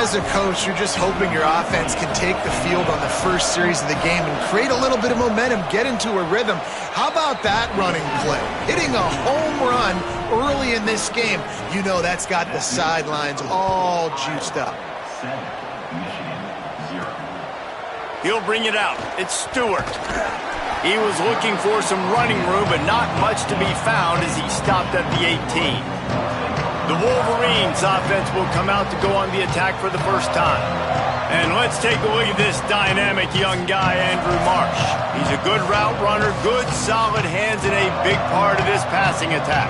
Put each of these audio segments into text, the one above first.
as a coach, you're just hoping your offense can take the field on the first series of the game and create a little bit of momentum, get into a rhythm. How about that running play? Hitting a home run early in this game. You know that's got the sidelines all juiced up. He'll bring it out. It's Stewart. He was looking for some running room, but not much to be found as he stopped at the 18. The Wolverines offense will come out to go on the attack for the first time. And let's take a look at this dynamic young guy, Andrew Marsh. He's a good route runner, good solid hands, and a big part of this passing attack.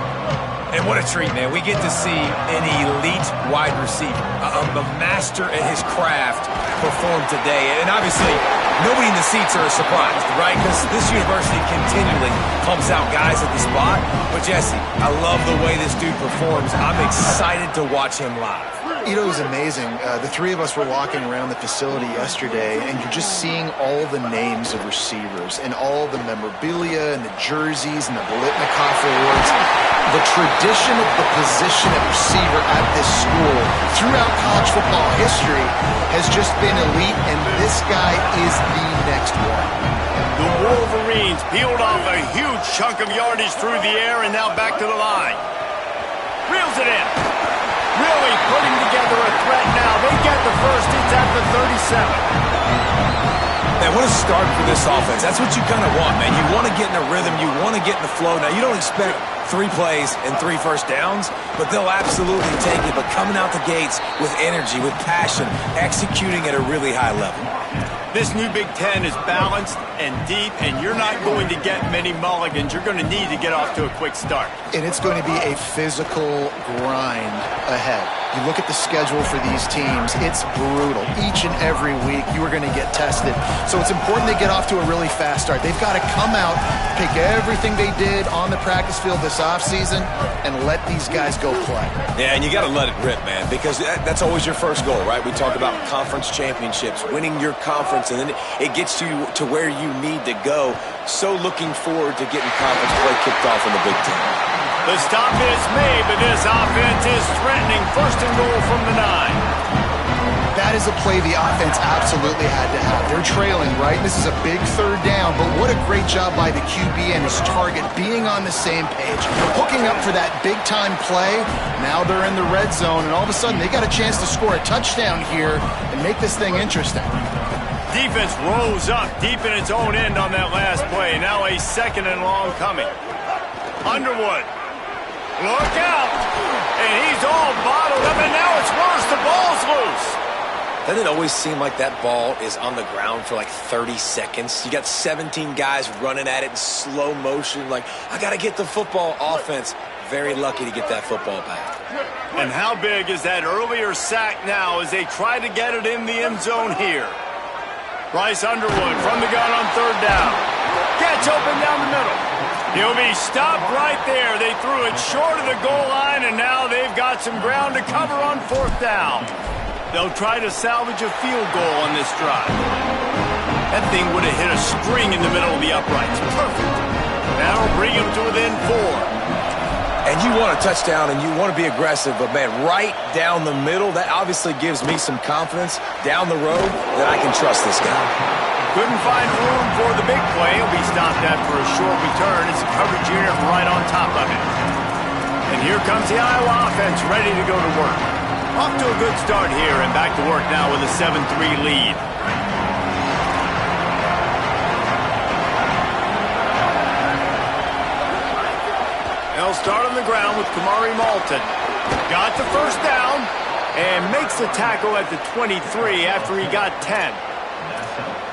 And what a treat, man. We get to see an elite wide receiver, a master at his craft perform today. And obviously, nobody in the seats are surprised, right? Because this university continually pumps out guys at the spot. But, Jesse, I love the way this dude performs. I'm excited to watch him live. You know, it was amazing. The three of us were walking around the facility yesterday, and you're just seeing all the names of receivers and all the memorabilia and the jerseys and the Bolitnikoff awards. The tradition of the position of receiver at this school throughout college football history has just been elite, and this guy is the next one. The Wolverines peeled off a huge chunk of yardage through the air and now back to the line. Reels it in. Really putting together a threat now. They get the first. It's at the 37. Man, what a start for this offense. That's what you kind of want, man. You want to get in a rhythm. You want to get in the flow. Now, you don't expect 3 plays and 3 first downs, but they'll absolutely take it. But coming out the gates with energy, with passion, executing at a really high level. This new Big Ten is balanced and deep, and you're not going to get many mulligans. You're going to need to get off to a quick start. And it's going to be a physical grind ahead. You look at the schedule for these teams, it's brutal. Each and every week, you are going to get tested. So it's important they get off to a really fast start. They've got to come out, pick everything they did on the practice field this offseason, and let these guys go play. Yeah, and you got to let it rip, man, because that's always your first goal, right? We talk about conference championships, winning your conference, and then it gets you to where you need to go. So looking forward to getting conference play kicked off in the Big Ten. The stop is made, but this offense is threatening. First and goal from the 9. That is a play the offense absolutely had to have. They're trailing, right? This is a big third down, but what a great job by the QB and his target being on the same page, hooking up for that big-time play. Now they're in the red zone, and all of a sudden they got a chance to score a touchdown here and make this thing interesting. Defense rose up deep in its own end on that last play. Now a second and long coming. Underwood. Look out! And he's all bottled up, and now it's worse. The ball's loose. Doesn't it always seem like that ball is on the ground for like 30 seconds? You got 17 guys running at it in slow motion. Like, I got to get the football. Offense, very lucky to get that football back. And how big is that earlier sack now as they try to get it in the end zone here? Bryce Underwood from the gun on third down. Gets open down the middle. He'll be stopped right there. They threw it short of the goal line, and now they've got some ground to cover on fourth down. They'll try to salvage a field goal on this drive. That thing would have hit a string in the middle of the uprights. Perfect. That'll bring him to within 4. And you want a touchdown and you want to be aggressive, but, man, right down the middle, that obviously gives me some confidence down the road that I can trust this guy. Couldn't find room for the big play. He'll be stopped after a short return. It's a coverage unit right on top of it. And here comes the Iowa offense ready to go to work. Off to a good start here and back to work now with a 7-3 lead. They'll start on the ground with Kamari Malton. Got the first down and makes the tackle at the 23 after he got 10.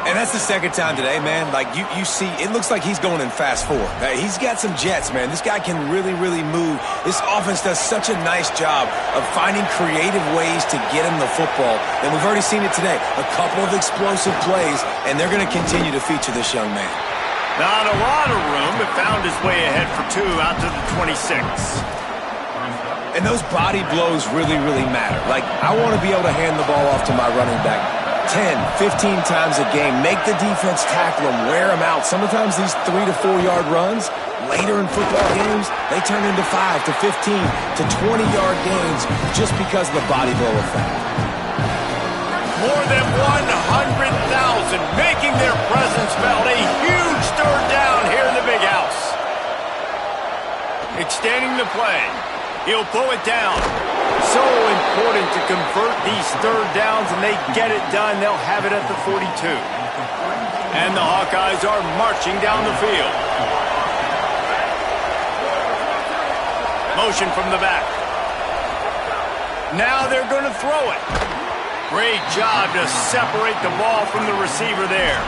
And that's the second time today, man. Like, you see, it looks like he's going in fast forward. He's got some jets, man. This guy can really, really move. This offense does such a nice job of finding creative ways to get him the football. And we've already seen it today. A couple of explosive plays, and they're going to continue to feature this young man. Not a lot of room, but found his way ahead for 2 out to the 26. And those body blows really, really matter. Like, I want to be able to hand the ball off to my running back 10, 15 times a game. Make the defense tackle him, wear him out. Sometimes these 3 to 4 yard runs, later in football games, they turn into 5 to 15 to 20 yard gains just because of the body blow effect. than 100,000 making their presence felt. A huge third down here in the big house. Extending the play. He'll pull it down. So important to convert these third downs, and they get it done. They'll have it at the 42. And the Hawkeyes are marching down the field. Motion from the back. Now they're going to throw it. Great job to separate the ball from the receiver there.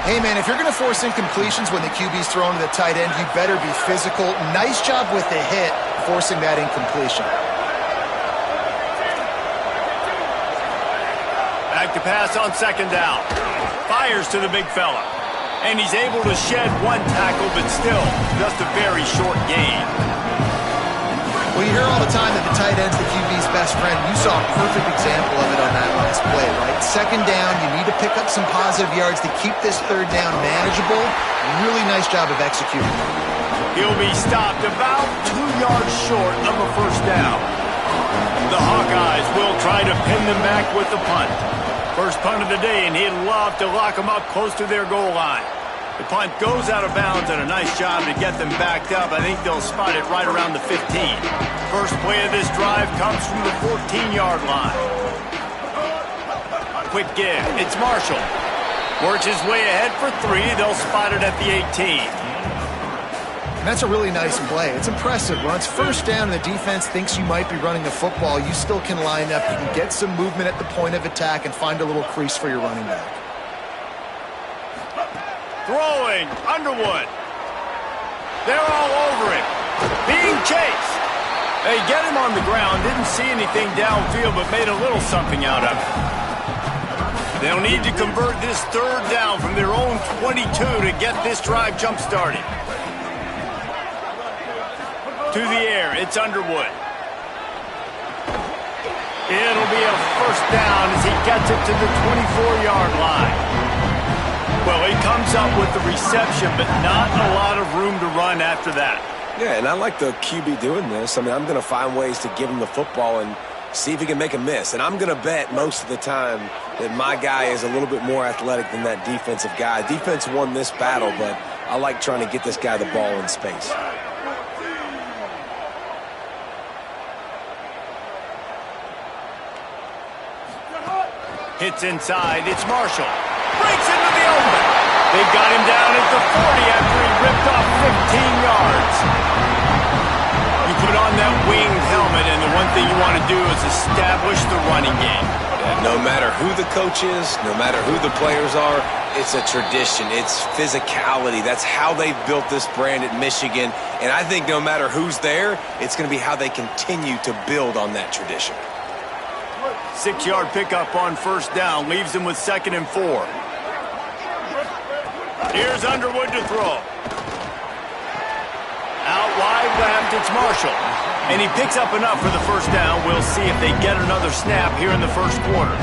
Hey, man, if you're going to force incompletions when the QB's thrown to the tight end, you better be physical. Nice job with the hit, forcing that incompletion. Back to pass on second down. Fires to the big fella. And he's able to shed one tackle, but still just a very short gain. Well, you hear all the time that the tight end's the QB's best friend. You saw a perfect example of it on that last play, right? Second down, you need to pick up some positive yards to keep this third down manageable. Really nice job of executing. He'll be stopped about 2 yards short of a first down. The Hawkeyes will try to pin them back with the punt. First punt of the day, and he'd love to lock them up close to their goal line. The punt goes out of bounds, and a nice job to get them backed up. I think they'll spot it right around the 15. First play of this drive comes from the 14-yard line. Quick give. It's Marshall. Works his way ahead for 3. They'll spot it at the 18. And that's a really nice play. It's impressive. When it's first down and the defense thinks you might be running the football, you still can line up. You can get some movement at the point of attack and find a little crease for your running back. Throwing, Underwood. They're all over him. Being chased. They get him on the ground. Didn't see anything downfield, but made a little something out of it. They'll need to convert this third down from their own 22 to get this drive jump-started. To the air, it's Underwood. It'll be a first down as he gets it to the 24-yard line. Well, he comes up with the reception, but not a lot of room to run after that. Yeah, and I like the QB doing this. I mean, I'm going to find ways to give him the football and see if he can make a miss. And I'm going to bet most of the time that my guy is a little bit more athletic than that defensive guy. Defense won this battle, but I like trying to get this guy the ball in space. Hits inside. It's Marshall. Breaks into the open. They got him down at the 40 after he ripped off 15 yards. You put on that winged helmet, and the one thing you want to do is establish the running game. Yeah, no matter who the coach is, no matter who the players are, it's a tradition. It's physicality. That's how they've built this brand at Michigan. And I think no matter who's there, it's going to be how they continue to build on that tradition. 6-yard pickup on first down. Leaves him with 2nd and 4. Here's Underwood to throw. Out wide left, it's Marshall. And he picks up enough for the first down. We'll see if they get another snap here in the first quarter.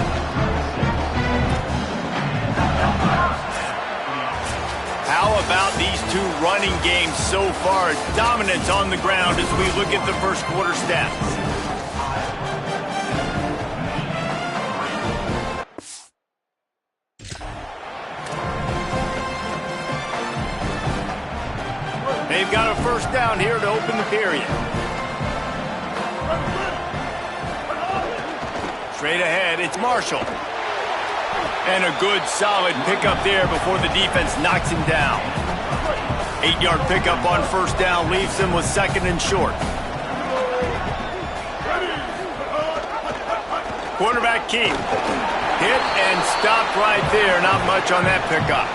How about these two running games so far? Dominance on the ground as we look at the first quarter stats. They've got a first down here to open the period. Straight ahead, it's Marshall. And a good, solid pickup there before the defense knocks him down. 8-yard pickup on first down leaves him with 2nd and short. Quarterback keep. Hit and stopped right there. Not much on that pickup.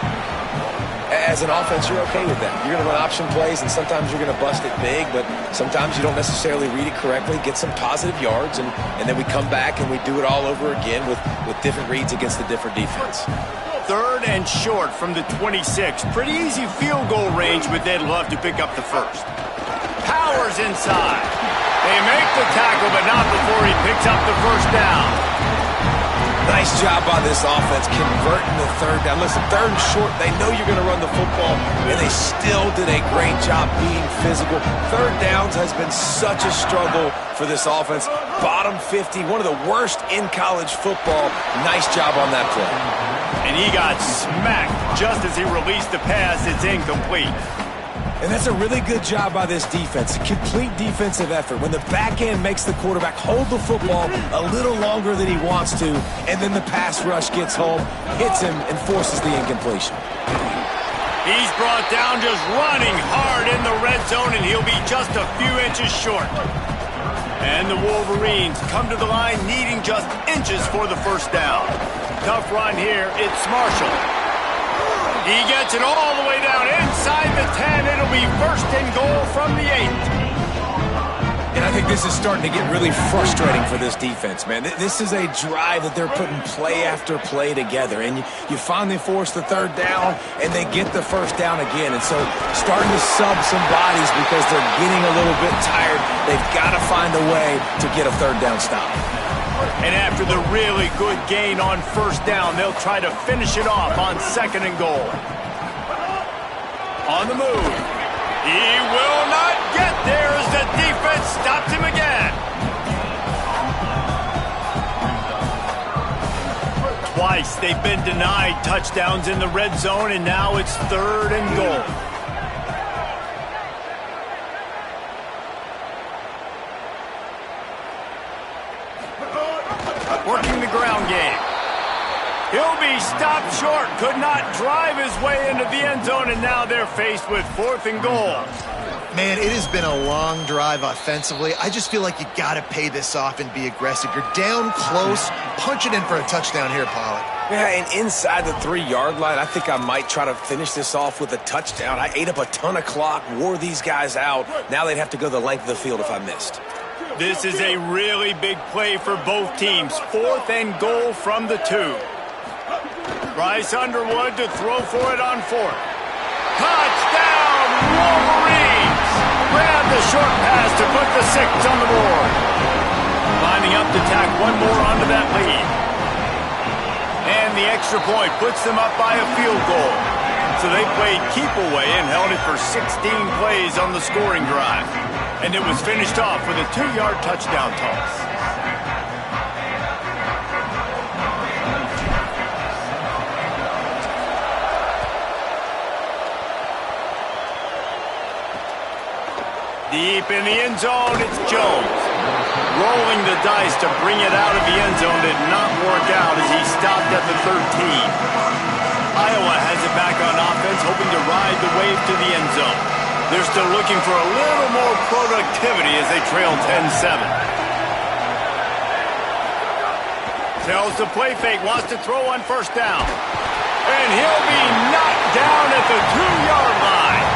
As an offense, you're okay with that. You're going to run option plays, and sometimes you're going to bust it big, but sometimes you don't necessarily read it correctly, get some positive yards, and then we come back and we do it all over again with different reads against the different defense. 3rd and short from the 26. Pretty easy field goal range, but they'd love to pick up the first. Powers inside. They make the tackle, but not before he picks up the first down. Nice job by this offense converting the third down. Listen, 3rd and short, they know you're going to run the football, and they still did a great job being physical. 3rd downs has been such a struggle for this offense. bottom 50, one of the worst in college football. Nice job on that play. And he got smacked just as he released the pass. It's incomplete. And that's a really good job by this defense. Complete defensive effort. When the back end makes the quarterback hold the football a little longer than he wants to, and then the pass rush gets home, hits him, and forces the incompletion. He's brought down just running hard in the red zone, and he'll be just a few inches short. And the Wolverines come to the line needing just inches for the first down. Tough run here. It's Marshall. He gets it all the way down inside the 10. It'll be first and goal from the 8. And I think this is starting to get really frustrating for this defense, man. This is a drive that they're putting play after play together. And you finally force the third down, and they get the first down again. And so starting to sub some bodies because they're getting a little bit tired. They've got to find a way to get a third down stop. And after the really good gain on first down, they'll try to finish it off on second and goal. On the move. He will not get there as the defense stops him again. Twice they've been denied touchdowns in the red zone, and now it's third and goal. Working the ground game. He'll be stopped short. Could not drive his way into the end zone, and now they're faced with fourth and goal. Man, it has been a long drive offensively. I just feel like you got to pay this off and be aggressive. You're down close. Punch it in for a touchdown here, Pollard. Yeah, and inside the 3-yard line, I think I might try to finish this off with a touchdown. I ate up a ton of clock, wore these guys out. Now they'd have to go the length of the field if I missed. This is a really big play for both teams. Fourth and goal from the 2. Bryce Underwood to throw for it on fourth. Touchdown, Wolverines! Grab the short pass to put the 6 on the board. Lining up to tack one more onto that lead. And the extra point puts them up by a field goal. So they played keep away and held it for 16 plays on the scoring drive. And it was finished off with a 2-yard touchdown toss. Deep in the end zone, it's Jones. Rolling the dice to bring it out of the end zone did not work out as he stopped at the 13. Iowa has it back on offense, hoping to ride the wave to the end zone. They're still looking for a little more productivity as they trail 10-7. Tells the play fake, wants to throw on first down. And he'll be knocked down at the 2-yard line.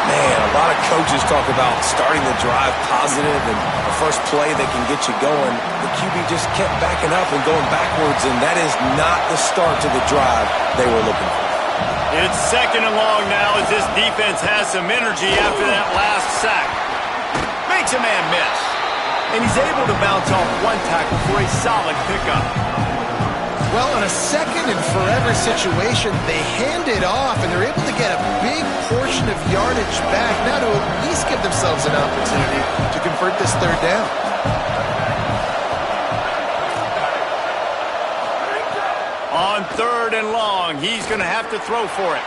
Man, a lot of coaches talk about starting the drive positive and the first play that can get you going. The QB just kept backing up and going backwards, and that is not the start to the drive they were looking for. It's second and long now as this defense has some energy after that last sack. Makes a man miss. And he's able to bounce off one tackle for a solid pickup. Well, in a second and forever situation, they hand it off, and they're able to get a big portion of yardage back, now to at least give themselves an opportunity to convert this third down. On third and long, he's going to have to throw for it.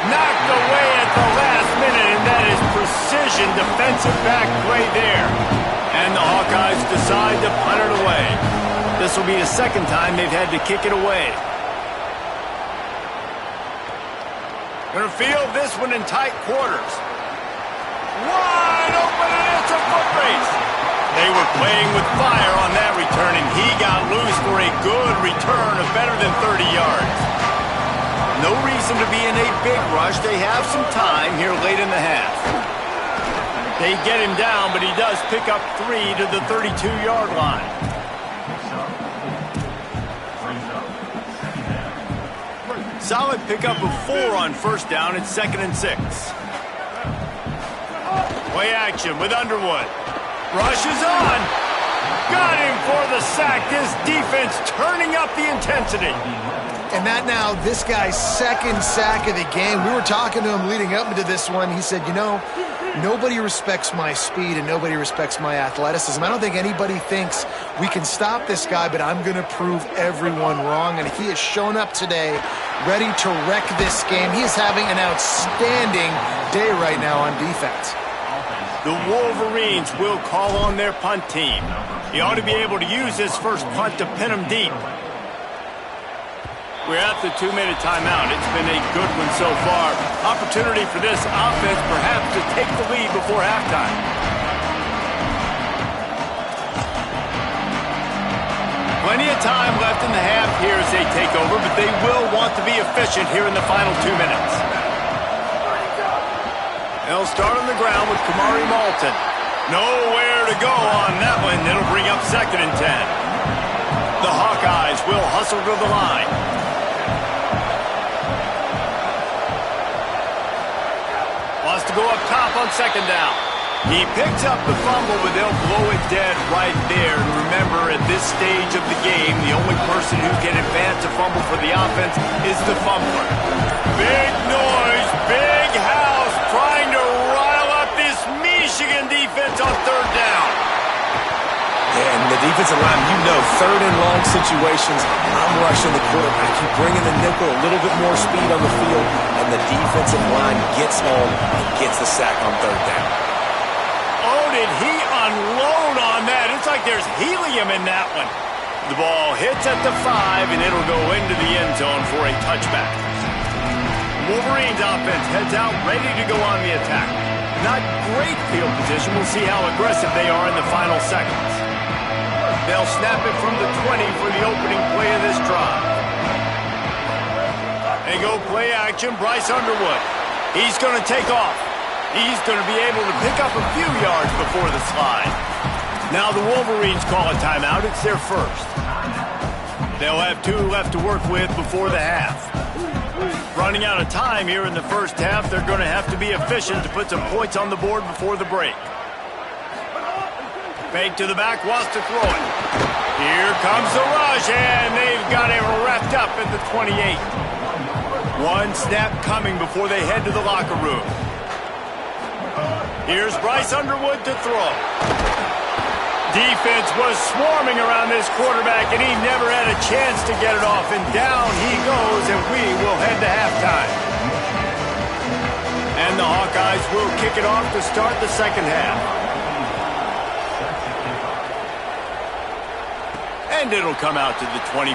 Knocked away at the last minute, and that is precision defensive back play there. And the Hawkeyes decide to punt it away. This will be the second time they've had to kick it away. Gonna field this one in tight quarters. Wide open, and it's a foot race. They were playing with fire on that return, and he got loose for a good return of better than 30 yards. No reason to be in a big rush. They have some time here late in the half. They get him down, but he does pick up 3 to the 32-yard line. Solid pickup of 4 on first down. It's 2nd and 6. Play action with Underwood. Rushes on. Got him for the sack. This defense turning up the intensity. And that now, this guy's second sack of the game. We were talking to him leading up into this one. He said, you know, Nobody respects my speed and nobody respects my athleticism. I don't think anybody thinks we can stop this guy, but I'm going to prove everyone wrong. And he has shown up today ready to wreck this game. He is having an outstanding day right now on defense. The Wolverines will call on their punt team. He ought to be able to use this first punt to pin him deep. We're at the 2-minute timeout. It's been a good one so far. Opportunity for this offense perhaps to take the lead before halftime. Plenty of time left in the half here as they take over, but they will want to be efficient here in the final 2 minutes. They'll start on the ground with Kamari Malton. Nowhere to go on that one. It'll bring up 2nd and 10. The Hawkeyes will hustle to the line. Wants to go up top on 2nd down. He picks up the fumble, but they'll blow it dead right there. And remember, at this stage of the game, the only person who can advance a fumble for the offense is the fumbler. Big noise, big house, trying to rile up this Michigan defense on 3rd down. And the defensive line, you know, 3rd and long situations, I'm rushing the quarterback. You bring in the nickel, a little bit more speed on the field, and the defensive line gets home and gets the sack on 3rd down. Oh, did he unload on that? It's like there's helium in that one. The ball hits at the 5, and it'll go into the end zone for a touchback. Wolverines offense heads out, ready to go on the attack. Not great field position. We'll see how aggressive they are in the final seconds. They'll snap it from the 20 for the opening play of this drive. They go play action, Bryce Underwood. He's going to take off. He's going to be able to pick up a few yards before the slide. Now the Wolverines call a timeout. It's their first. They'll have 2 left to work with before the half. Running out of time here in the first half, they're going to have to be efficient to put some points on the board before the break. Fake to the back, wants to throw it. Here comes the rush, and they've got it wrapped up at the 28. 1 snap coming before they head to the locker room. Here's Bryce Underwood to throw. Defense was swarming around this quarterback, and he never had a chance to get it off. And down he goes, and we will head to halftime. And the Hawkeyes will kick it off to start the second half. And it'll come out to the 25.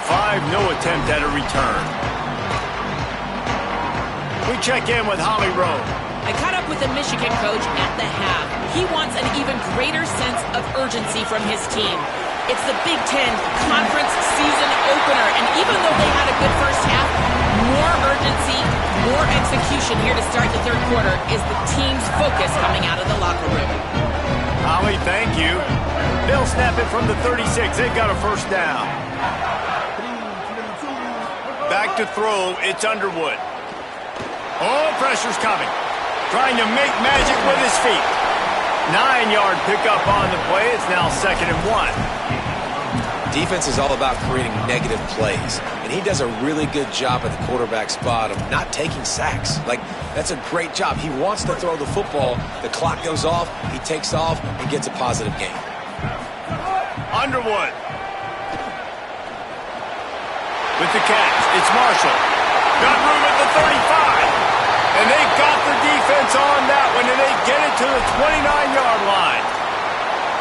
No attempt at a return. We check in with Holly Rowe. I caught up with the Michigan coach at the half. He wants an even greater sense of urgency from his team. It's the Big Ten Conference season opener, and even though they had a good first half, more urgency, more execution here to start the 3rd quarter is the team's focus coming out of the locker room. Holly, thank you. They'll snap it from the 36. They've got a first down. Back to throw. It's Underwood. Oh, pressure's coming. Trying to make magic with his feet. 9-yard pickup on the play. It's now 2nd and 1. Defense is all about creating negative plays, and he does a really good job at the quarterback spot of not taking sacks. Like, that's a great job. He wants to throw the football. The clock goes off. He takes off and gets a positive gain. Underwood. With the catch, it's Marshall. Got room at the 35. And they got the defense on that one, and they get it to the 29-yard line.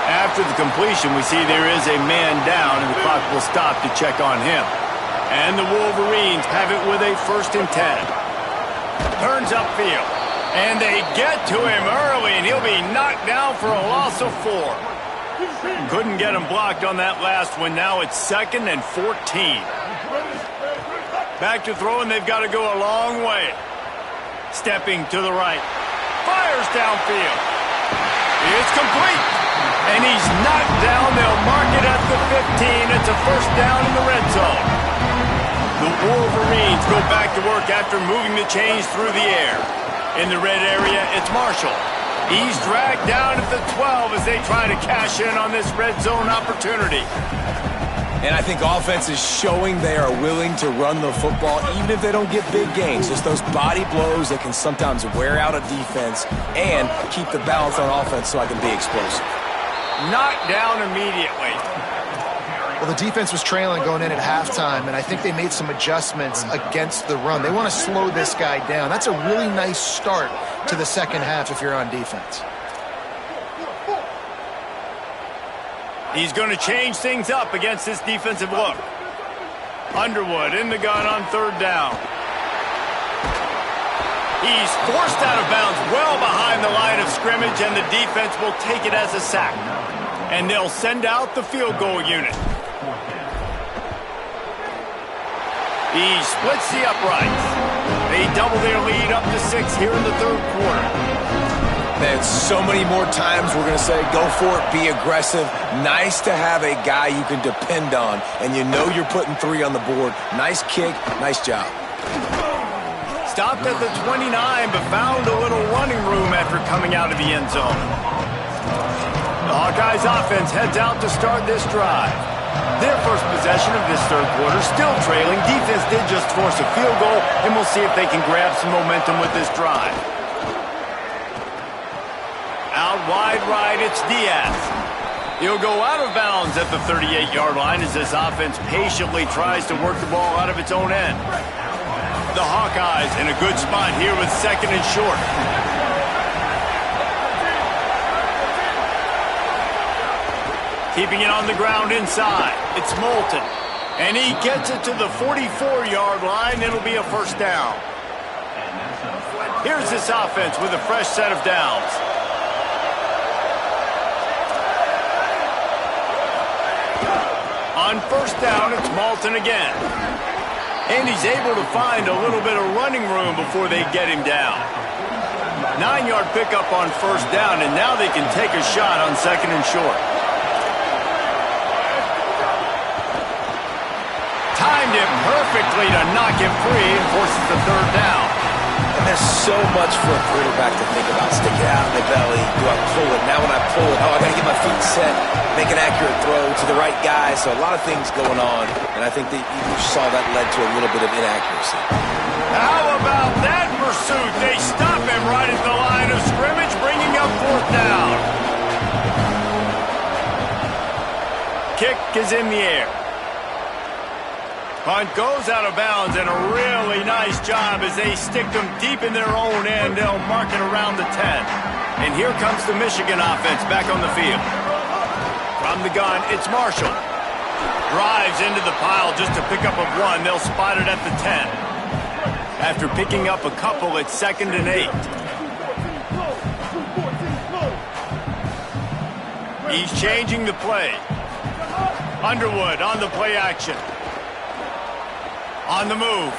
After the completion, we see there is a man down, and the clock will stop to check on him. And the Wolverines have it with a 1st and 10. Turns upfield. And they get to him early, and he'll be knocked down for a loss of 4. Couldn't get him blocked on that last one. Now it's 2nd and 14. Back to throw, and they've got to go a long way. Stepping to the right. Fires downfield. It's complete. And he's knocked down. They'll mark it at the 15. It's a first down in the red zone. The Wolverines go back to work after moving the chains through the air. In the red area, it's Marshall. He's dragged down at the 12 as they try to cash in on this red zone opportunity. And I think offense is showing they are willing to run the football even if they don't get big gains. Just those body blows that can sometimes wear out a defense and keep the balance on offense so I can be explosive. Knocked down immediately. Well, the defense was trailing going in at halftime, and I think they made some adjustments against the run. They want to slow this guy down. That's a really nice start to the second half if you're on defense. He's going to change things up against this defensive look. Underwood in the gun on third down. He's forced out of bounds well behind the line of scrimmage, and the defense will take it as a sack. And they'll send out the field goal unit. He splits the uprights. They double their lead up to 6 here in the third quarter. Man, so many more times we're going to say, go for it, be aggressive. Nice to have a guy you can depend on, and you know you're putting 3 on the board. Nice kick, nice job. Stopped at the 29, but found a little running room after coming out of the end zone. The Hawkeyes offense heads out to start this drive. Their first possession of this third quarter, still trailing. Defense did just force a field goal, and we'll see if they can grab some momentum with this drive. Out wide right, it's Diaz. He'll go out of bounds at the 38-yard line as this offense patiently tries to work the ball out of its own end. The Hawkeyes in a good spot here with second and short. Keeping it on the ground inside. It's Moulton. And he gets it to the 44-yard line. It'll be a first down. Here's this offense with a fresh set of downs. On first down, it's Moulton again. And he's able to find a little bit of running room before they get him down. 9-yard pickup on first down, and now they can take a shot on second and short. Timed it perfectly to knock him free and forces the third down. And there's so much for a quarterback to think about. Stick it out in the belly. Do I pull it? Now when I pull it, I got to get my feet set, make an accurate throw to the right guy. So a lot of things going on. And I think that you saw that led to a little bit of inaccuracy. How about that pursuit? They stop him right at the line of scrimmage, bringing up fourth down. Kick is in the air. Punt goes out of bounds, and a really nice job as they stick them deep in their own end. They'll mark it around the 10. And here comes the Michigan offense back on the field. From the gun, it's Marshall. Drives into the pile just to pick up a 1. They'll spot it at the 10. After picking up a couple, it's 2nd and 8. He's changing the play. Underwood on the play action. On the move.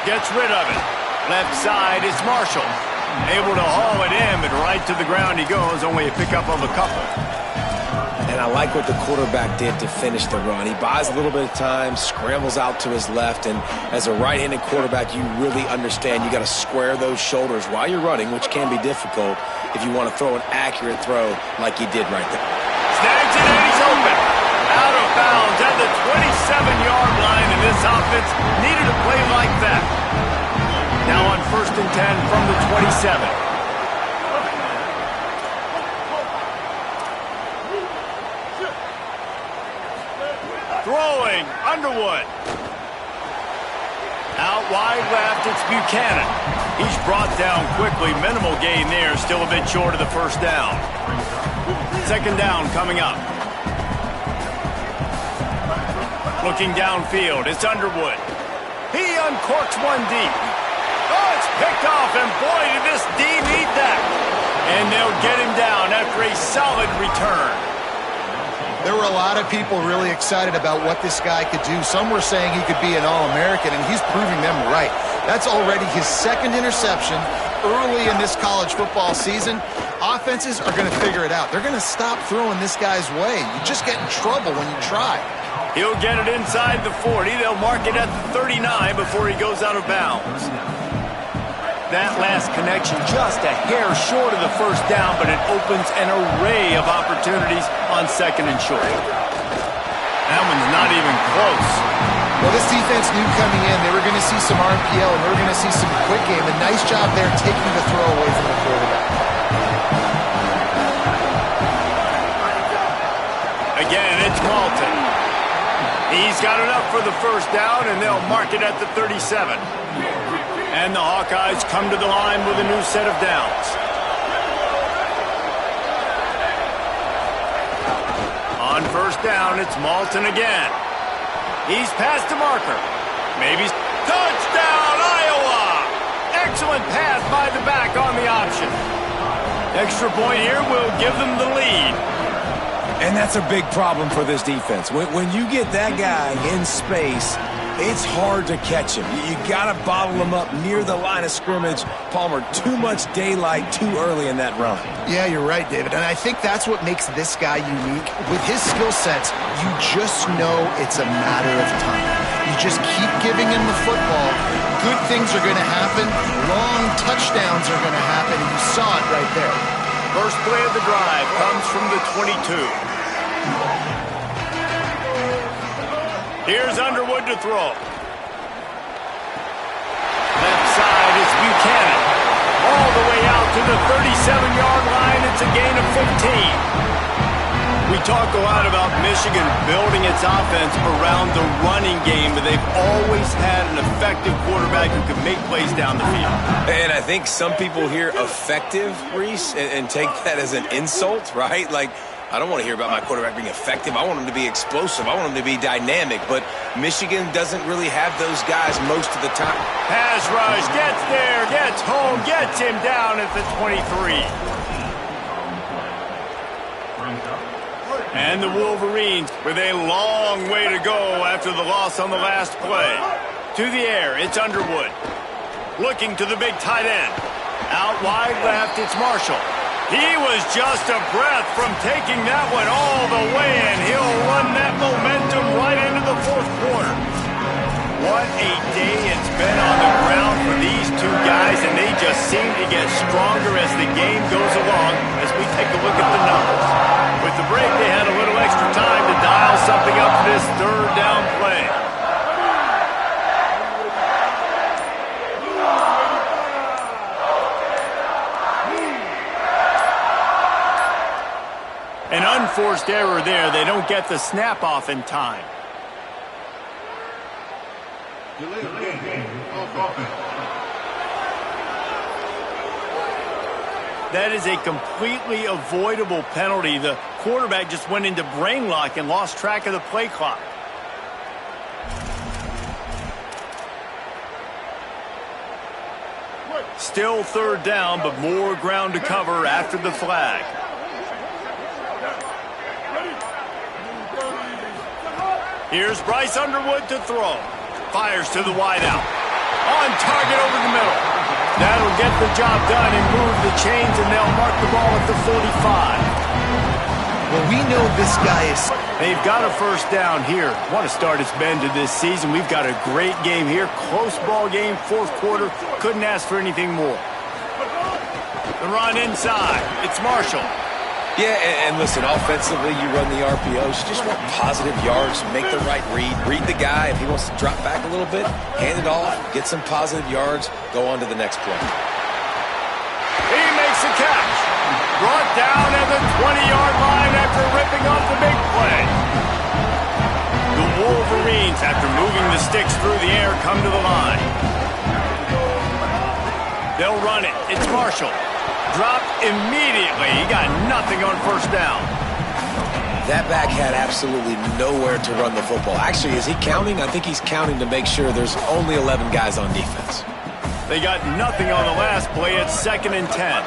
Gets rid of it. Left side, it's Marshall. Able to haul it in, but right to the ground he goes. Only a pickup of a couple. And I like what the quarterback did to finish the run. He buys a little bit of time, scrambles out to his left, and as a right-handed quarterback, you really understand you got to square those shoulders while you're running, which can be difficult if you want to throw an accurate throw like he did right there. Snags it and he's open. Out of bounds at the 27-yard line, and this offense needed a play like that. Now on 1st and 10 from the 27. Throwing, Underwood. Out wide left, it's Buchanan. He's brought down quickly. Minimal gain there, still a bit short of the first down. 2nd down coming up. Looking downfield, it's Underwood. He uncorks one deep. Oh, it's picked off, and boy, did this D need that. And they'll get him down after a solid return. There were a lot of people really excited about what this guy could do. Some were saying he could be an All-American, and he's proving them right. That's already his 2nd interception early in this college football season. Offenses are going to figure it out. They're going to stop throwing this guy's way. You just get in trouble when you try. He'll get it inside the 40. They'll mark it at the 39 before he goes out of bounds. That last connection just a hair short of the first down, but it opens an array of opportunities on 2nd and short. That one's not even close. Well, this defense knew coming in they were going to see some RPL and we were going to see some quick game. A nice job there taking the throw away from the quarterback. Again, it's Malton. He's got enough for the first down, and they'll mark it at the 37. And the Hawkeyes come to the line with a new set of downs. On first down, it's Malton again. He's past the marker. Maybe touchdown, Iowa! Excellent pass by the back on the option. Extra point here will give them the lead. And that's a big problem for this defense. When you get that guy in space, it's hard to catch him. You got to bottle him up near the line of scrimmage. Palmer, too much daylight too early in that run. Yeah, you're right, David. And I think that's what makes this guy unique. With his skill sets, you just know it's a matter of time. You just keep giving him the football. Good things are going to happen. Long touchdowns are going to happen. And you saw it right there. First play of the drive comes from the 22. Here's Underwood to throw. Left side is Buchanan. All the way out to the 37-yard line. It's a gain of 15. We talk a lot about Michigan building its offense around the running game, but they've always had an effective quarterback who can make plays down the field. And I think some people hear effective, Reese, and take that as an insult, right? Like, I don't want to hear about my quarterback being effective. I want him to be explosive. I want him to be dynamic. But Michigan doesn't really have those guys most of the time. Pass rush, gets there, gets home, gets him down at the 23. And the Wolverines with a long way to go after the loss on the last play. To the air, it's Underwood. Looking to the big tight end. Out wide left, it's Marshall. He was just a breath from taking that one all the way, and he'll run that momentum right into the fourth quarter. What a day it's been on the ground for these two guys, and they just seem to get stronger as the game goes along as we take a look at the numbers. With the break, they had a little extra time to dial something up for this third down play. An unforced error there. They don't get the snap off in time. That is a completely avoidable penalty. The quarterback just went into brain lock and lost track of the play clock. Still third down, but more ground to cover after the flag. Here's Bryce Underwood to throw. Fires to the wideout. On target over the middle. That'll get the job done and move the chains, and they'll mark the ball at the 45. Well, we know this guy is... They've got a first down here. What a start it's been to this season. We've got a great game here. Close ball game, fourth quarter. Couldn't ask for anything more. The run inside. It's Marshall. Yeah, and listen, offensively, you run the RPOs. You just want positive yards, make the right read the guy. If he wants to drop back a little bit, hand it off, get some positive yards, go on to the next play. He makes a catch. Brought down at the 20-yard line after ripping off the big play. The Wolverines, after moving the sticks through the air, come to the line. They'll run it. It's Marshall. Dropped immediately. He got nothing on first down. That back had absolutely nowhere to run the football. Actually, is he counting? I think he's counting to make sure there's only 11 guys on defense. They got nothing on the last play. It's 2nd and 10.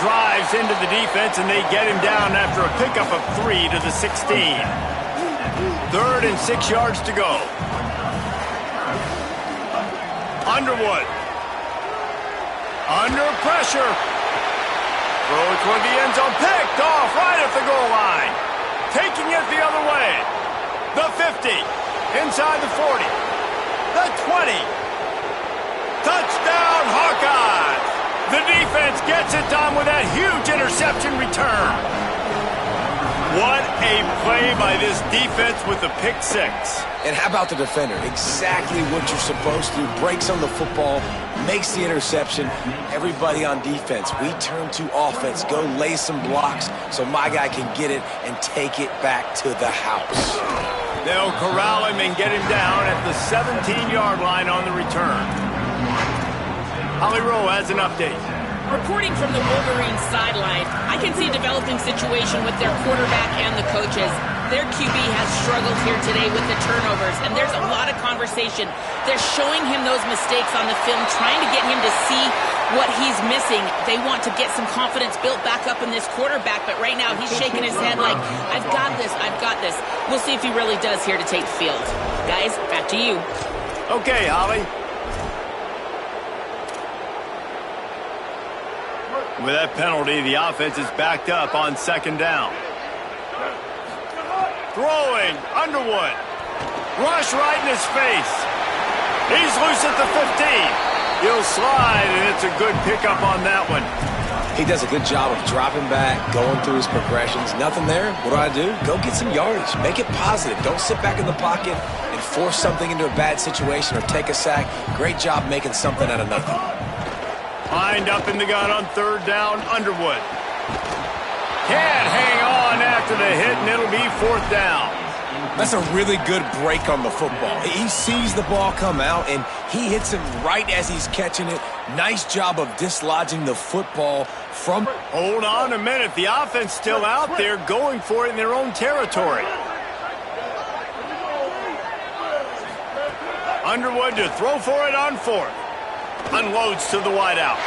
Drives into the defense, and they get him down after a pickup of 3 to the 16. 3rd and 6 yards to go. Underwood. Under pressure. Throw toward the end zone. Picked off right at the goal line. Taking it the other way. The 50. Inside the 40. The 20. Touchdown, Hawkeyes. The defense gets it done with that huge interception return. What a play by this defense with the pick six. And how about the defender? Exactly what you're supposed to. Breaks on the football, makes the interception. Everybody on defense, we turn to offense. Go lay some blocks so my guy can get it and take it back to the house. They'll corral him and get him down at the 17-yard line on the return. Holly Rowe has an update. Reporting from the Wolverines sideline, I can see a developing situation with their quarterback and the coaches. Their QB has struggled here today with the turnovers, and there's a lot of conversation. They're showing him those mistakes on the film, trying to get him to see what he's missing. They want to get some confidence built back up in this quarterback, but right now he's shaking his head like, I've got this, I've got this. We'll see if he really does here to take the field. Guys, back to you. Okay, Holly. With that penalty, the offense is backed up on second down. Throwing, Underwood. Rush right in his face. He's loose at the 15. He'll slide, and it's a good pickup on that one. He does a good job of dropping back, going through his progressions. Nothing there. What do? Go get some yardage. Make it positive. Don't sit back in the pocket and force something into a bad situation or take a sack. Great job making something out of nothing. Lined up in the gun on third down, Underwood. Can't hang on after the hit, and it'll be fourth down. That's a really good break on the football. He sees the ball come out, and he hits it right as he's catching it. Nice job of dislodging the football from... Hold on a minute. The offense still out there going for it in their own territory. Underwood to throw for it on fourth. Unloads to the wideout.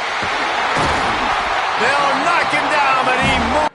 They'll knock him down, but he moves.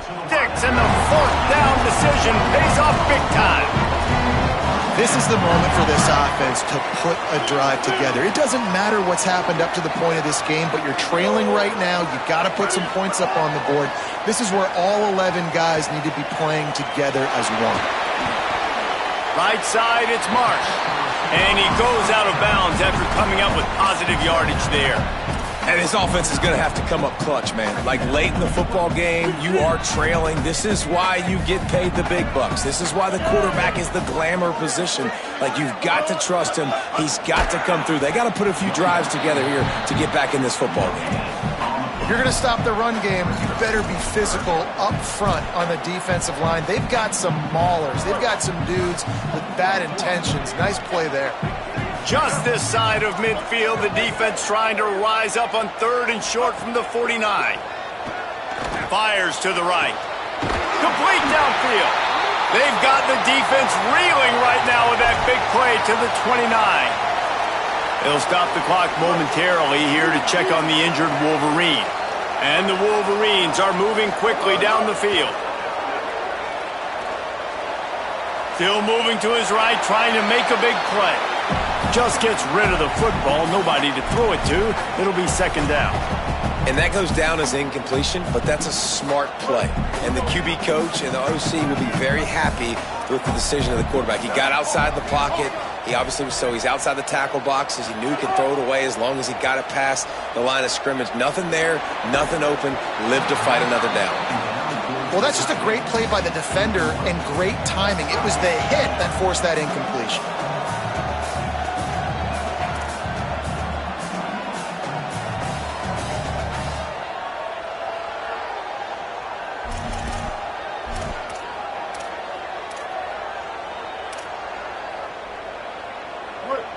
Sticks, and the fourth down decision pays off big time. This is the moment for this offense to put a drive together. It doesn't matter what's happened up to the point of this game, but you're trailing right now. You've got to put some points up on the board. This is where all 11 guys need to be playing together as one. Right side, it's Marsh. And he goes out of bounds after coming up with positive yardage there. And his offense is going to have to come up clutch, man. Like late in the football game, you are trailing. This is why you get paid the big bucks. This is why the quarterback is the glamour position. Like, you've got to trust him. He's got to come through. They got to put a few drives together here to get back in this football game. If you're going to stop the run game, you better be physical up front on the defensive line. They've got some maulers. They've got some dudes with bad intentions. Nice play there. Just this side of midfield, the defense trying to rise up on third and short from the 49. Fires to the right. Complete downfield. They've got the defense reeling right now with that big play to the 29. They'll stop the clock momentarily here to check on the injured Wolverine. And the Wolverines are moving quickly down the field. Still moving to his right, trying to make a big play. Just gets rid of the football, nobody to throw it to. It'll be second down. And that goes down as incompletion, but that's a smart play. And the QB coach and the OC will be very happy with the decision of the quarterback. He got outside the pocket. He obviously was he's outside the tackle boxes. He knew he could throw it away as long as he got it past the line of scrimmage. Nothing there, nothing open. Live to fight another down. Well, that's just a great play by the defender and great timing. It was the hit that forced that incompletion.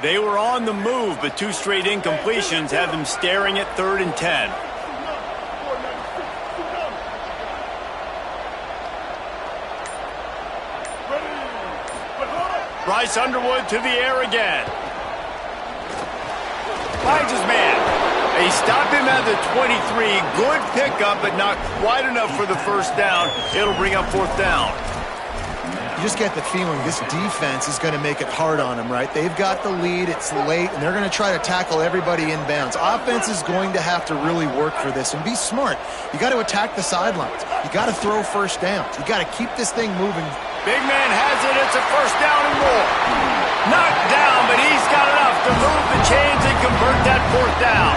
They were on the move, but two straight incompletions have them staring at 3rd and 10. Bryce Underwood to the air again. Finds his man. They stop him at the 23. Good pickup, but not quite enough for the first down. It'll bring up 4th down. You just get the feeling this defense is going to make it hard on them, right? They've got the lead, it's late, and they're going to try to tackle everybody inbounds. Offense is going to have to really work for this and be smart. You got to attack the sidelines. You got to throw first downs. You got to keep this thing moving. Big man has it. It's a first down and more. Knocked down, but he's got enough to move the chains and convert that 4th down.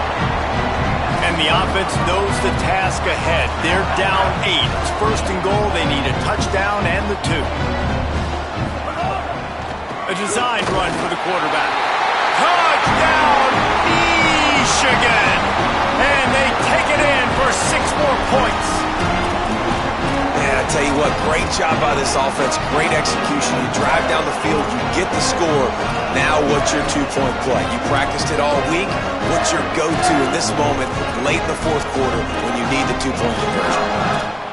And the offense knows the task ahead. They're down 8. It's 1st and goal. They need a touchdown and the 2. A designed run for the quarterback. Touchdown, Michigan! And they take it in for 6 more points. Man, I tell you what, great job by this offense. Great execution. You drive down the field, you get the score. Now what's your 2-point play? You practiced it all week. What's your go-to in this moment late in the 4th quarter when you need the 2-point conversion?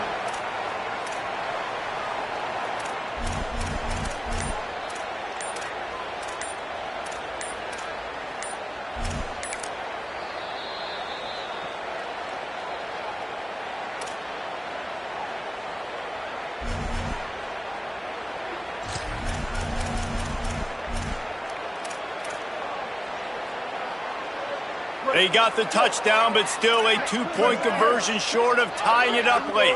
They got the touchdown, but still a 2-point conversion short of tying it up late.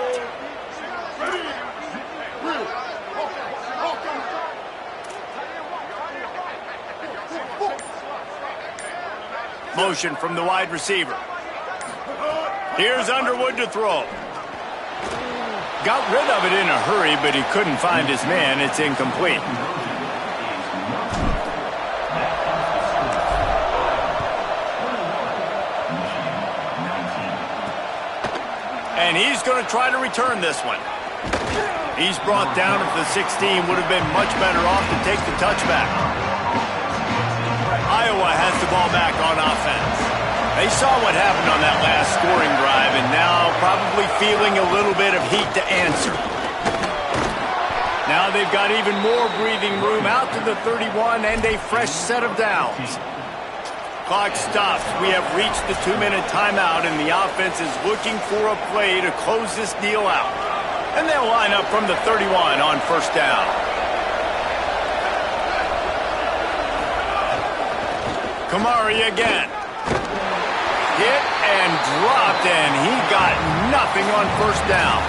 Motion from the wide receiver. Here's Underwood to throw. Got rid of it in a hurry, but he couldn't find his man. It's incomplete. And he's going to try to return this one. He's brought down at the 16. Would have been much better off to take the touchback. Iowa has the ball back on offense. They saw what happened on that last scoring drive, and now probably feeling a little bit of heat to answer. Now they've got even more breathing room out to the 31 and a fresh set of downs. Clock stops. We have reached the 2-minute timeout, and the offense is looking for a play to close this deal out. And they'll line up from the 31 on first down. Kamari again. Hit and dropped, and he got nothing on first down.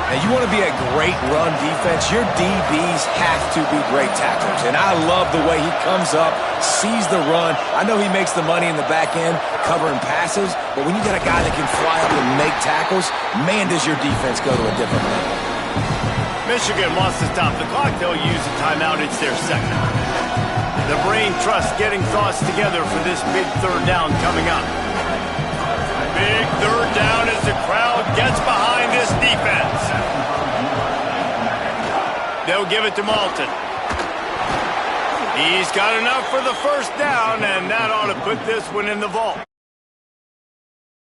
Now, you want to be a great run defense, your DBs have to be great tacklers. And I love the way he comes up, sees the run. I know he makes the money in the back end covering passes, but when you got a guy that can fly up and make tackles, man, does your defense go to a different level. Michigan wants to stop the clock. They'll use a timeout. It's their second. The brain trust getting thoughts together for this big 3rd down coming up. Big 3rd down as the crowd gets behind this defense. They'll give it to Malton. He's got enough for the first down, and that ought to put this one in the vault.